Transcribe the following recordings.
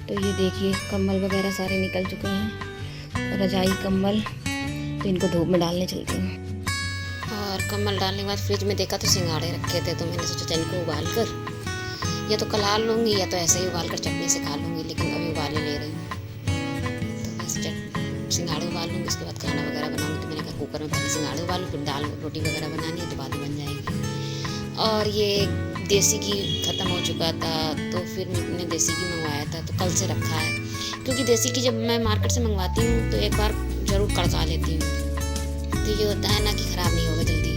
तो ये देखिए कम्बल वगैरह सारे निकल चुके हैं, रजाई कंबल, तो इनको धूप में डालने चलती हूँ। और कम्बल डालने के बाद फ्रिज में देखा तो सिंघाड़े रखे थे, तो मैंने सोचा इनको उबाल कर या तो कलाल लूँगी या तो ऐसे ही उबाल कर चटनी से खा लूँगी, लेकिन अभी उबाले ले रही हूँ। तो बस सिंघाड़े उबाल लूँगी, उसके बाद खाना वगैरह बनाऊँगी। तो मैंने कहा कुकर में पहले सिंघाड़े उबालूँ, फिर दाल रोटी वगैरह बनानी है तो बाद में बन जाएगी। और ये देसी घी ख़त्म हो चुका था, तो फिर मैंने देसी घी मंगवाया था, तो कल से रखा है। क्योंकि देसी घी जब मैं मार्केट से मंगवाती हूँ तो एक बार ज़रूर कड़का लेती हूँ, तो ये होता है ना कि ख़राब नहीं होगा जल्दी।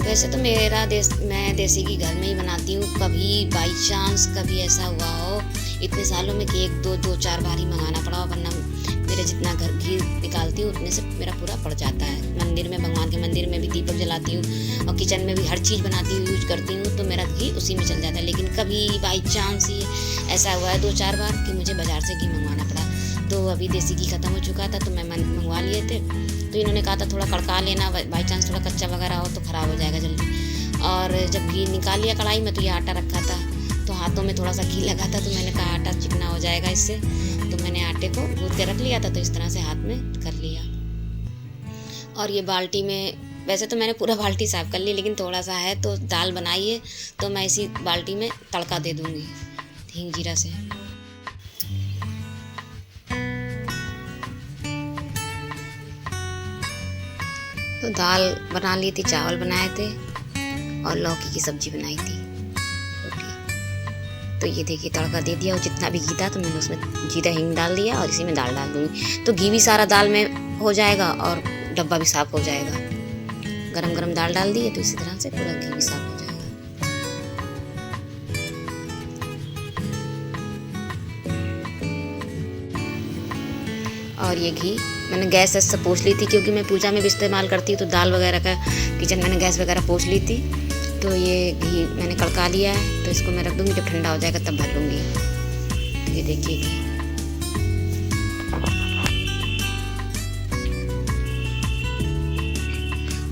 वैसे तो मैं देसी घी घर में ही बनाती हूँ। कभी बाई चांस कभी ऐसा हुआ हो इतने सालों में कि एक दो चार बार ही मंगाना पड़ा हो, वरना मेरे जितना घर घी निकालती हूँ उतने से मेरा पूरा पड़ जाता है। मंदिर में, भगवान के मंदिर में भी दीपक जलाती हूँ और किचन में भी हर चीज़ बनाती हूँ, यूज करती हूँ, तो मेरा घी उसी में चल जाता है। लेकिन कभी बाई चांस ही ऐसा हुआ है 2-4 बार कि मुझे बाज़ार से घी मंगवाना पड़ा। तो अभी देसी घी ख़त्म हो चुका था तो मैं मंगवा लिए थे, तो इन्होंने कहा था थोड़ा कड़का लेना, बाई चांस थोड़ा कच्चा वगैरह हो तो ख़राब हो जाएगा जल्दी। और जब घी निकाल लिया कढ़ाई में तो ये आटा रखा था, तो हाथों में थोड़ा सा घी लगा था, तो मैंने कहा आटा चिकना हो जाएगा इससे, तो मैंने आटे को गूँथ के रख लिया था, तो इस तरह से हाथ में कर लिया। और ये बाल्टी में, वैसे तो मैंने पूरा बाल्टी साफ़ कर ली, लेकिन थोड़ा सा है तो दाल बनाई है, तो मैं इसी बाल्टी में तड़का दे दूँगी हींग जीरा से। तो दाल बना ली थी, चावल बनाए थे और लौकी की सब्जी बनाई थी, रोटी। तो ये देखिए तड़का दे दिया, और जितना भी घी था तो मैंने उसमें जीरा हींग डाल दिया और इसी में दाल डाल दूँगी, तो घी भी सारा दाल में हो जाएगा और डब्बा भी साफ़ हो जाएगा। गरम गरम दाल डाल दी है तो इसी तरह से पूरा घी भी साफ़ हो जाएगा। और ये घी मैंने गैस से पोंछ ली थी, क्योंकि मैं पूजा में भी इस्तेमाल करती हूँ, तो दाल वगैरह का किचन मैंने गैस वगैरह पोंछ ली थी। तो ये घी मैंने कड़का लिया है, तो इसको मैं रख दूँगी, जब ठंडा हो जाएगा तब भर लूँगी। तो ये देखिए घी,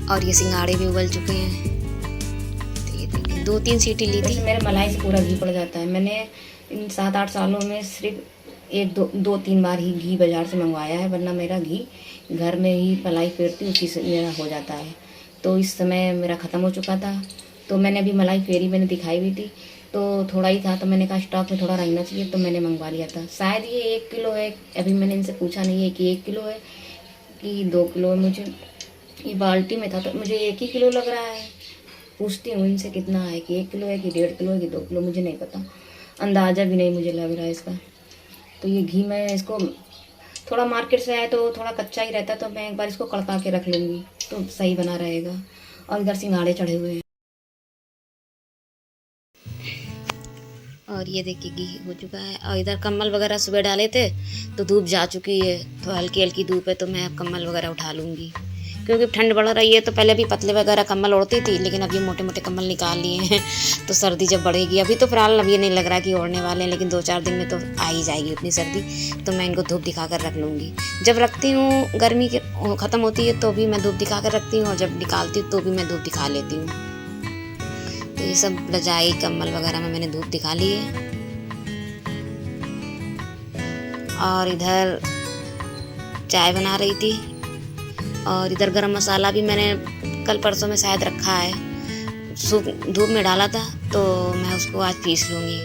और ये सिंघाड़े भी उबल चुके हैं। तो ये देखिए 2-3 सीटी ली थी। मेरे मलाई से पूरा घी पड़ जाता है। मैंने इन 7-8 सालों में सिर्फ 1-2-3 बार ही घी बाज़ार से मंगवाया है, वरना मेरा घी घर में ही मलाई फेरती हूँ, उसी से मेरा हो जाता है। तो इस समय मेरा ख़त्म हो चुका था, तो मैंने अभी मलाई फेरी, मैंने दिखाई भी थी, तो थोड़ा ही था, तो मैंने कहा स्टॉक में थोड़ा रहना चाहिए, तो मैंने मंगवा लिया था। शायद ये 1 किलो है, अभी मैंने इनसे पूछा नहीं है कि 1 किलो है कि 2 किलो है। मुझे ये बाल्टी में था तो मुझे 1 ही किलो लग रहा है। पूछती हूँ इनसे कितना है, कि 1 किलो है कि 1.5 किलो है कि 2 किलो, मुझे नहीं पता, अंदाज़ा भी नहीं मुझे लग रहा है इसका। तो ये घी मैं इसको थोड़ा मार्केट से आया तो थोड़ा कच्चा ही रहता, तो मैं एक बार इसको कड़का के रख लूँगी तो सही बना रहेगा। और इधर सिंघाड़े चढ़े हुए हैं, और ये देखिए घी हो चुका है। और इधर कम्बल वगैरह सुबह डाले थे तो धूप जा चुकी है, तो हल्की हल्की धूप है, तो मैं अब कम्बल वगैरह उठा लूँगी, क्योंकि ठंड बढ़ रही है। तो पहले भी पतले वगैरह कम्बल ओढ़ती थी, लेकिन अब ये मोटे मोटे कम्बल निकाल लिए हैं, तो सर्दी जब बढ़ेगी, अभी तो फिलहाल अब ये नहीं लग रहा कि ओढ़ने वाले हैं, लेकिन 2-4 दिन में तो आ ही जाएगी उतनी सर्दी, तो मैं इनको धूप दिखा कर रख लूँगी। जब रखती हूँ गर्मी के ख़त्म होती है तो भी मैं धूप दिखा कर रखती हूँ, और जब निकालती हूँ तो भी मैं धूप दिखा लेती हूँ। तो ये सब रजाई कम्बल वगैरह में मैंने धूप दिखा ली है। और इधर चाय बना रही थी, और इधर गरम मसाला भी मैंने कल परसों में शायद रखा है, धूप में डाला था, तो मैं उसको आज पीस लूँगी।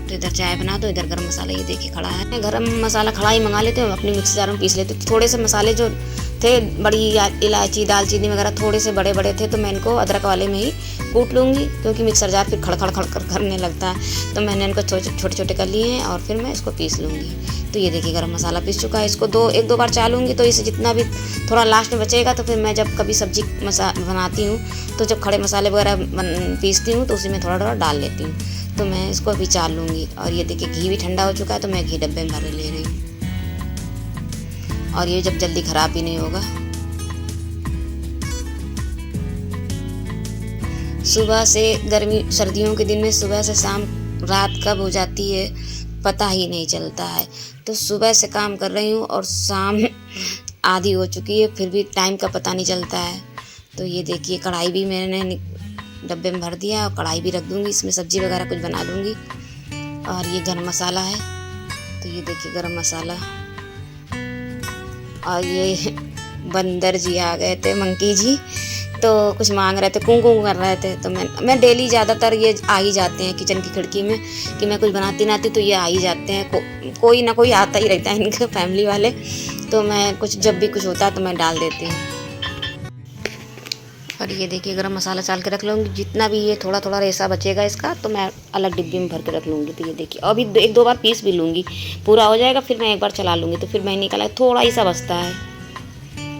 तो इधर चाय बना दो, इधर गरम मसाला ये देखिए खड़ा है। गरम मसाला खड़ा ही मंगा लेते हैं, अपनी मिक्सी जार में पीस लेते। तो थोड़े से मसाले जो थे, बड़ी इलायची दालचीनी वगैरह थोड़े से बड़े बड़े थे, तो मैं इनको अदरक वाले में ही कूट लूँगी, क्योंकि मिक्सर जार फिर खड़ खड़ खड़ कर करने लगता है। तो मैंने इनको छोटे छोटे कर लिए हैं और फिर मैं इसको पीस लूँगी। तो ये देखिए गरम मसाला पीस चुका है। इसको 1-2 बार चालूँगी, तो इसे जितना भी थोड़ा लास्ट में बचेगा, तो फिर मैं जब कभी सब्जी बनाती हूँ तो जब खड़े मसाले वगैरह पीसती हूँ तो उसी में थोड़ा थोड़ा डाल लेती हूँ। तो मैं इसको अभी चाल लूँगी। और ये देखिए घी भी ठंडा हो चुका है, तो मैं घी डब्बे में भर ले रही हूँ, और ये जब जल्दी ख़राब भी नहीं होगा। सुबह से गर्मी सर्दियों के दिन में सुबह से शाम रात कब हो जाती है पता ही नहीं चलता है। तो सुबह से काम कर रही हूँ और शाम आधी हो चुकी है, फिर भी टाइम का पता नहीं चलता है। तो ये देखिए कढ़ाई भी मैंने डब्बे में भर दिया, और कढ़ाई भी रख दूँगी, इसमें सब्ज़ी वगैरह कुछ बना लूँगी। और ये गरम मसाला है, तो ये देखिए गरम मसाला। और ये बंदर जी आ गए थे, मंकी जी, तो कुछ मांग रहे थे, कूं कूं कर रहे थे। तो मैं डेली ज़्यादातर ये आ ही जाते हैं किचन की खिड़की में कि मैं कुछ बनाती ना आती तो ये आ ही जाते हैं। कोई ना कोई आता ही रहता है इनके फैमिली वाले। तो मैं कुछ जब भी कुछ होता है तो मैं डाल देती हूँ। और ये देखिए गरम मसाला डाल के रख लूँगी। जितना भी ये थोड़ा थोड़ा रेसा बचेगा इसका तो मैं अलग डिब्बी में भर के रख लूँगी। तो ये देखिए अभी 1-2 बार पीस भी लूँगी, पूरा हो जाएगा फिर मैं एक बार चला लूँगी। तो फिर मैं निकाला थोड़ा ही सा बचता है।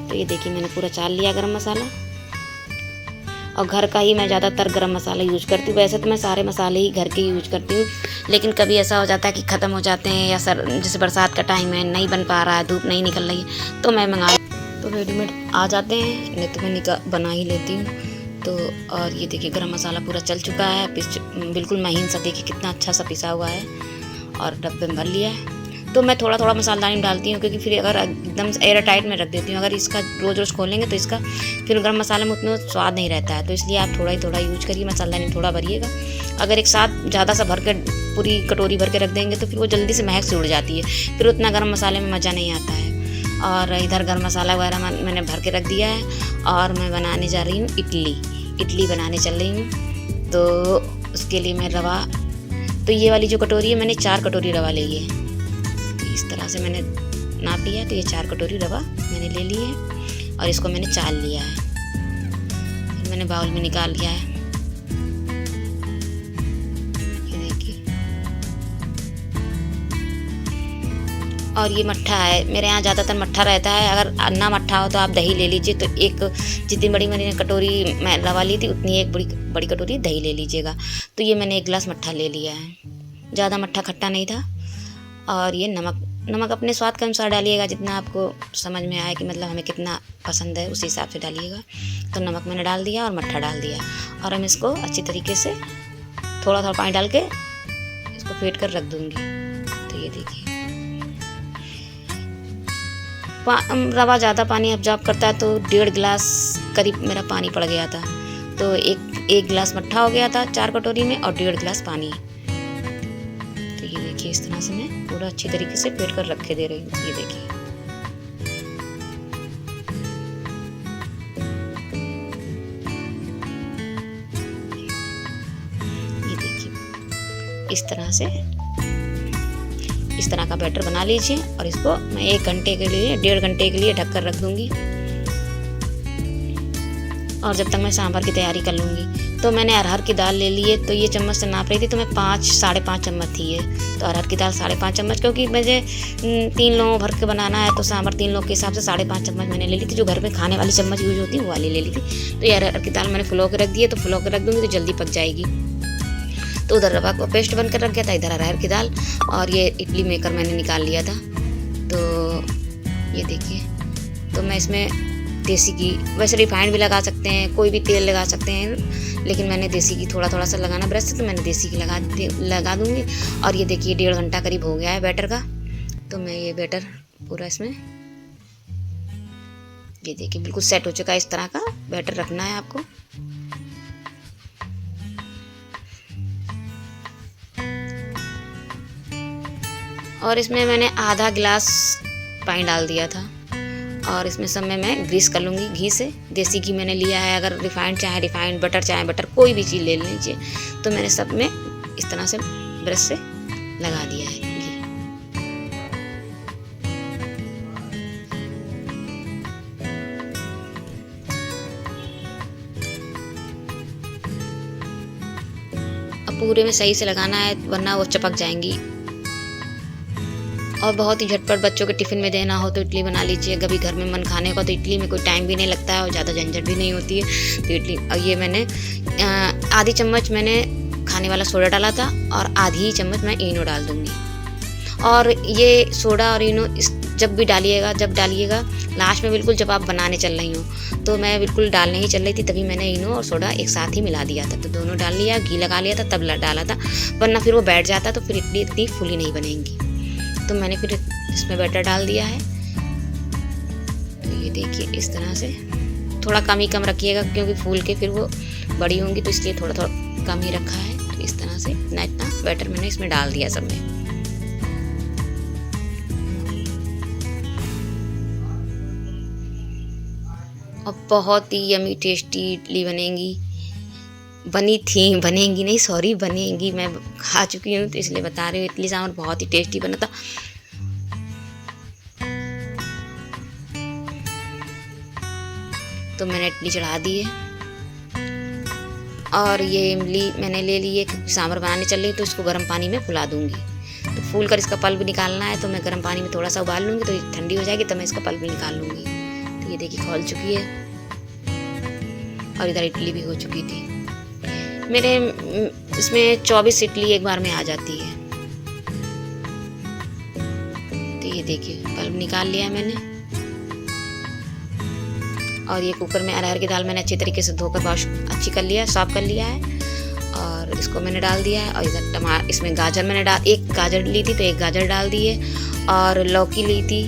तो ये देखिए मैंने पूरा चाल लिया गरम मसाला। और घर का ही मैं ज़्यादातर गरम मसाला यूज करती हूँ। वैसे तो मैं सारे मसाले ही घर के यूज करती हूँ, लेकिन कभी ऐसा हो जाता है कि ख़त्म हो जाते हैं या जैसे बरसात का टाइम है, नहीं बन पा रहा है, धूप नहीं निकल रही है, तो मैं मंगा तो रेडीमेड आ जाते हैं, नहीं तो मैं बना ही लेती हूँ। तो और ये देखिए गरम मसाला पूरा चल चुका है, बिल्कुल महीन सा, देखिए कितना अच्छा सा पिसा हुआ है और डब्बे में भर लिया है। तो मैं थोड़ा थोड़ा मसालेदानी डालती हूँ, क्योंकि फिर अगर एकदम एयर टाइट में रख देती हूँ, अगर इसका रोज़ रोज़ खोलेंगे तो इसका फिर गरम मसाले में उतना स्वाद नहीं रहता है। तो इसलिए आप थोड़ा यूज करिए, मसालेदानी थोड़ा भरिएगा। अगर एक साथ ज़्यादा सा भर कर पूरी कटोरी भर के रख देंगे तो फिर वो जल्दी से महक से उड़ जाती है, फिर उतना गरम मसाले में मज़ा नहीं आता है। और इधर गरम मसाला वगैरह मैंने भर के रख दिया है और मैं बनाने जा रही हूँ इडली बनाने चल रही हूँ। तो उसके लिए मैं रवा, तो ये वाली जो कटोरी है मैंने 4 कटोरी रवा ली है। तो इस तरह से मैंने नाप लिया है, तो ये 4 कटोरी रवा मैंने ले ली है और इसको मैंने चाल लिया है, फिर मैंने बाउल में निकाल लिया है। ये देखिए, और ये मट्ठा है, मेरे यहाँ ज़्यादातर मट्ठा रहता है। अगर ना मट्ठा हो तो आप दही ले लीजिए। तो एक जितनी बड़ी मैंने कटोरी मैं रवा ली थी उतनी एक बड़ी कटोरी दही ले लीजिएगा। तो ये मैंने 1 गिलास मट्ठा ले लिया है, ज़्यादा मट्ठा खट्टा नहीं था। और ये नमक अपने स्वाद के अनुसार डालिएगा, जितना आपको समझ में आए कि मतलब हमें कितना पसंद है उस हिसाब से डालिएगा। तो नमक मैंने डाल दिया और मट्ठा डाल दिया और हम इसको अच्छी तरीके से थोड़ा थोड़ा पानी डाल के इसको फेंट कर रख दूँगी। तो ये देखिए रवा ज़्यादा पानी अब्जॉर्ब करता है, तो 1.5 गिलास करीब मेरा पानी पड़ गया था। तो एक गिलास मट्ठा हो गया था 4 कटोरी में और 1.5 गिलास पानी। तो ये देखिए इस तरह से मैं पूरा अच्छी तरीके से फेंट कर रख के दे रही हूँ। ये देखिए इस तरह का बैटर बना लीजिए और इसको मैं 1 घंटे के लिए 1.5 घंटे के लिए ढक कर रख दूँगी। और जब तक मैं सांभर की तैयारी कर लूँगी। तो मैंने अरहर की दाल ले ली है, तो ये चम्मच से नाप रही थी, तो मैं 5-5.5 चम्मच थी ये। तो अरहर की दाल 5.5 चम्मच, क्योंकि मुझे 3 लोगों भर के बनाना है, तो सांभर 3 लोगों के हिसाब से 5.5 चम्मच मैंने ले ली थी। जो घर में खाने वाली चम्मच यूज होती है वो वाली ले ली थी। तो ये अरहर की दाल मैंने फुलो के रख दी है, तो फुलो के रख दूँगी तो जल्दी पक जाएगी। तो उधर रवा को पेस्ट बनकर रख गया था, इधर अरहर की दाल, और ये इडली मेकर मैंने निकाल लिया था। तो ये देखिए, तो मैं इसमें देसी घी, वैसे रिफाइंड भी लगा सकते हैं, कोई भी तेल लगा सकते हैं, लेकिन मैंने देसी घी थोड़ा सा लगाना ब्रश से, तो मैंने देसी घी लगा दूँगी। और ये देखिए 1.5 घंटा करीब हो गया है बैटर का। तो मैं ये बैटर पूरा इसमें, ये देखिए बिल्कुल सेट हो चुका है। इस तरह का बैटर रखना है आपको। और इसमें मैंने आधा गिलास पानी डाल दिया था और इसमें सब में मैं ग्रीस कर लूँगी घी से। देसी घी मैंने लिया है, अगर रिफाइंड चाहे रिफाइंड, बटर चाहे बटर, कोई भी चीज़ ले लीजिए। तो मैंने सब में इस तरह से ब्रश से लगा दिया है घी। अब पूरे में सही से लगाना है, वरना वो चिपक जाएंगी। और बहुत ही झटपट बच्चों के टिफ़िन में देना हो तो इडली बना लीजिए। कभी घर में मन खाने का, तो इडली में कोई टाइम भी नहीं लगता है और ज़्यादा झंझट भी नहीं होती है। तो इडली, और ये मैंने आधी चम्मच मैंने खाने वाला सोडा डाला था और आधी चम्मच मैं इनो डाल दूँगी। और ये सोडा और इनो जब डालिएगा लास्ट में, बिल्कुल जब आप बनाने चल रही हो। तो मैं बिल्कुल डालने ही चल रही थी, तभी मैंने इनो और सोडा एक साथ ही मिला दिया था। तो दोनों डाल लिया, घी लगा लिया था तब डाला था, वरना फिर वो बैठ जाता तो फिर इडली इतनी फुली नहीं बनेगी। तो मैंने फिर इसमें बैटर डाल दिया है। तो ये देखिए इस तरह से थोड़ा कम रखिएगा, क्योंकि फूल के फिर वो बड़ी होंगी, तो इसलिए थोड़ा कम ही रखा है। तो देखिए इस तरह से इतना बैटर मैंने इसमें डाल दिया सब में। अब बहुत ही यमी टेस्टी इडली बनेंगी, बनेंगी नहीं सॉरी बनेंगी। मैं खा चुकी हूँ तो इसलिए बता रही हूँ। इडली सांभर बहुत ही टेस्टी बना था। तो मैंने इडली चढ़ा दी है और ये इमली मैंने ले ली है। सांभर बनाने चल रही हूँ तो इसको गर्म पानी में फुला दूंगी। तो फूल कर इसका पल्प निकालना है तो मैं गर्म पानी में थोड़ा सा उबाल लूँगी, तो ठंडी हो जाएगी तो मैं इसका पल्प भी निकाल लूँगी। तो ये देखिए खोल चुकी है और इधर इडली भी हो चुकी थी। मेरे इसमें 24 इडली एक बार में आ जाती है। तो ये देखिए पल्प निकाल लिया है मैंने। और ये कुकर में अरहर की दाल मैंने अच्छी तरीके से धोकर वॉश अच्छी कर लिया, साफ कर लिया है और इसको मैंने डाल दिया है। और इधर इसमें गाजर मैंने एक गाजर ली थी तो एक गाजर डाल दी है। और लौकी ली थी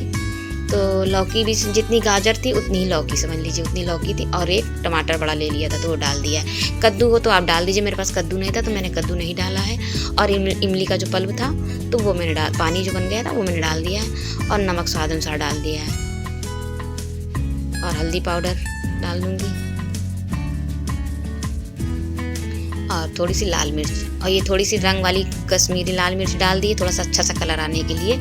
तो लौकी भी जितनी गाजर थी उतनी ही लौकी समझ लीजिए, उतनी लौकी थी। और एक टमाटर बड़ा ले लिया था तो वो डाल दिया है। कद्दू हो तो आप डाल दीजिए, मेरे पास कद्दू नहीं था तो मैंने कद्दू नहीं डाला है। और इमली का जो पल्प था तो वो मैंने पानी जो बन गया था वो मैंने डाल दिया है। और नमक स्वाद अनुसार डाल दिया है और हल्दी पाउडर डाल दूंगी और थोड़ी सी लाल मिर्च। और ये थोड़ी सी रंग वाली कश्मीरी लाल मिर्च डाल दी, थोड़ा सा अच्छा सा कलर आने के लिए।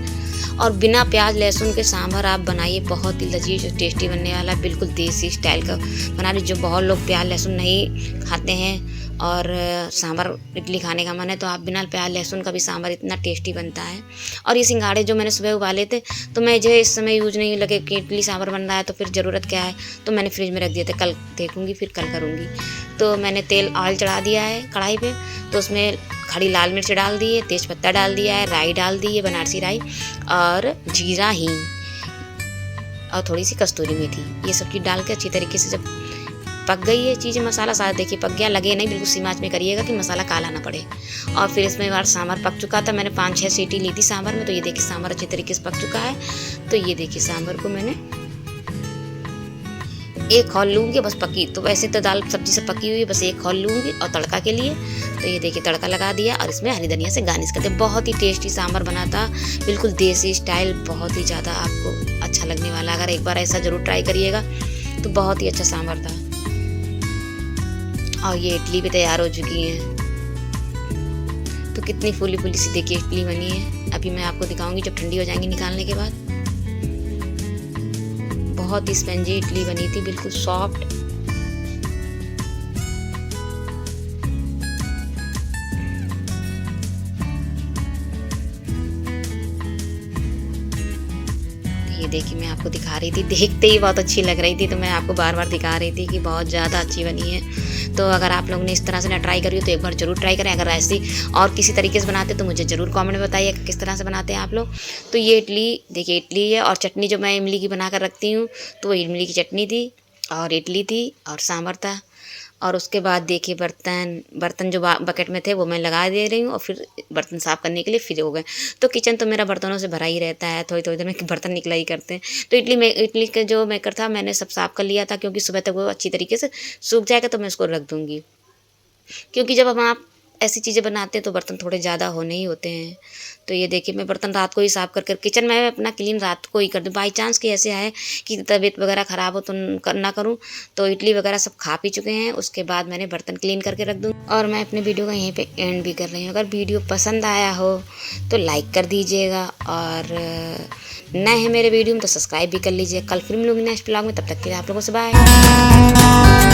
और बिना प्याज लहसुन के सांभर आप बनाइए, बहुत ही लजीज और टेस्टी बनने वाला है। बिल्कुल देसी स्टाइल का बना रही। जो बहुत लोग प्याज लहसुन नहीं खाते हैं और सांभर इडली खाने का मन है तो आप बिना प्याज लहसुन का भी सांभर इतना टेस्टी बनता है। और ये सिंघाड़े जो मैंने सुबह उबाले थे तो मैं जो इस समय यूज नहीं लगे कि इडली सांभर बन रहा है तो फिर ज़रूरत क्या है, तो मैंने फ्रिज में रख दिए थे। कल देखूंगी फिर कल करूँगी। तो मैंने ऑयल चढ़ा दिया है कढ़ाई पे, तो उसमें खड़ी लाल मिर्च डाल दी है, तेज़पत्ता डाल दिया है, राई डाल दी है बनारसी राई और जीरा हींग और थोड़ी सी कस्तूरी मेथी। ये सब चीज़ डाल के अच्छी तरीके से जब पक गई है चीज़ें, मसाला सारा देखिए पक गया, लगे नहीं, बिल्कुल सीम आंच में करिएगा कि मसाला काला ना पड़े। और फिर इसमें बार सांभर पक चुका था, मैंने 5-6 सीटी ली थी सांभर में। तो ये देखिए सांभर अच्छी तरीके से पक चुका है। तो ये देखिए सांभर को मैंने एक खौल लूँगी बस, पकी तो वैसे तो दाल सब्जी से पकी हुई है, बस एक खौल लूँगी और तड़का के लिए। तो ये देखिए तड़का लगा दिया और इसमें हरी धनिया से गार्निश करते। बहुत ही टेस्टी सांभर बना था, बिल्कुल देसी स्टाइल, बहुत ही ज़्यादा आपको अच्छा लगने वाला। अगर एक बार ऐसा ज़रूर ट्राई करिएगा तो बहुत ही अच्छा सांभर था। और ये इडली भी तैयार हो चुकी है। तो कितनी फूली फूली सी देखिए इडली बनी है। अभी मैं आपको दिखाऊंगी जब ठंडी हो जाएंगी निकालने के बाद। बहुत ही स्पंजी इडली बनी थी, बिल्कुल सॉफ्ट। ये देखिए मैं आपको दिखा रही थी, देखते ही बहुत अच्छी लग रही थी तो मैं आपको बार बार दिखा रही थी कि बहुत ज़्यादा अच्छी बनी है। तो अगर आप लोगों ने इस तरह से ना ट्राई करी हो तो एक बार ज़रूर ट्राई करें। अगर ऐसी और किसी तरीके से बनाते तो मुझे ज़रूर कमेंट में बताइए किस तरह से बनाते हैं आप लोग। तो ये इडली देखिए इडली है और चटनी जो मैं इमली की बना कर रखती हूँ तो वो इमली की चटनी थी और इडली थी और सांभर था। और उसके बाद देखिए बर्तन जो बकेट में थे वो मैं लगा दे रही हूँ और फिर बर्तन साफ़ करने के लिए फ्री हो गए। तो किचन तो मेरा बर्तनों से भरा ही रहता है, थोड़ी थोड़ी देर में बर्तन निकला ही करते हैं। तो इडली का जो मेकर था मैंने सब साफ़ कर लिया था, क्योंकि सुबह तक वो अच्छी तरीके से सूख जाएगा तो मैं उसको रख दूँगी। क्योंकि जब हम आप ऐसी चीज़ें बनाते हैं तो बर्तन थोड़े ज़्यादा होने ही होते हैं। तो ये देखिए मैं बर्तन रात को ही साफ़ कर किचन में अपना क्लीन रात को ही कर दूँ। बाई चांस कि ऐसे आए कि तबीयत वगैरह ख़राब हो तो ना करूँ। तो इडली वगैरह सब खा पी चुके हैं, उसके बाद मैंने बर्तन क्लीन करके रख दूँ। और मैं अपने वीडियो का यहीं पे एंड भी कर रही हूँ। अगर वीडियो पसंद आया हो तो लाइक कर दीजिएगा और नए हैं मेरे वीडियो में तो सब्सक्राइब भी कर लीजिए। कल फिर मिलूंगी नेक्स्ट ब्लॉग में, तब तक के लिए आप लोगों से बाय।